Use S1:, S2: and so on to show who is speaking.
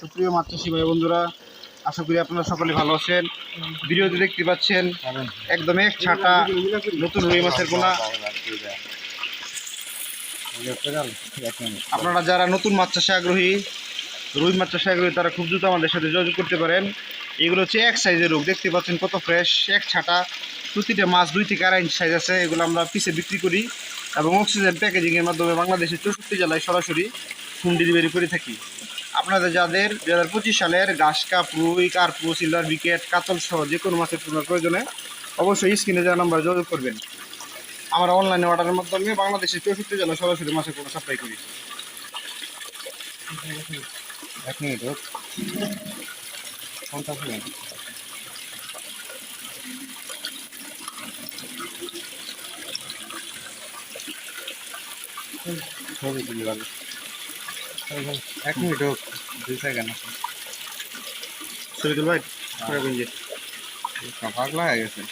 S1: সুপ্রিয় মাছ চাষি ভাই বন্ধুরা, আশা করি আপনারা সকলে ভালো আছেন। ভিডিওতে দেখতে পাচ্ছেন একদম এক ছাটা নতুন রুই মাছের পোনা। আপনারা যারা নতুন মাছ চাষে আগ্রহী, রুই মাছ চাষে আগ্রহী, তারা খুব দ্রুত আমাদের সাথে যোগাযোগ করতে পারেন। এগুলো হচ্ছে এক সাইজের রোগ, দেখতে পাচ্ছেন কত ফ্রেশ, এক ছাটা। প্রতিটা মাছ 2 থেকে 2.5 ইঞ্চি সাইজ আছে। এগুলো আমরা পিসে বিক্রি করি এবং অক্সিজেন প্যাকেজিংয়ের মাধ্যমে বাংলাদেশের 64 জেলায় সরাসরি হোম ডেলিভারি করে থাকি। আপনাদের যাদের 2025 সালের ঘাস কাপ, রুই, কার্পু, সিলভার বিকেট, কাতল সহ যে কোনো মাছের পোনার প্রয়োজনে অবশ্যই স্ক্রিনে দেওয়া নাম্বারে যোগাযোগ করবেন। আমরা অনলাইনে অর্ডারের মাধ্যমে বাংলাদেশের 64 জেলায় সরাসরি মাছের পোনা সাপ্লাই করি।
S2: এক মিনিট হোক ফোনটা শুনেন। ছবি তুলি ভালো, এক মিনিট হোক, 2 সেকেন্ড।
S1: শরীদুল ভাই,
S2: পাগলা হয়ে গেছে।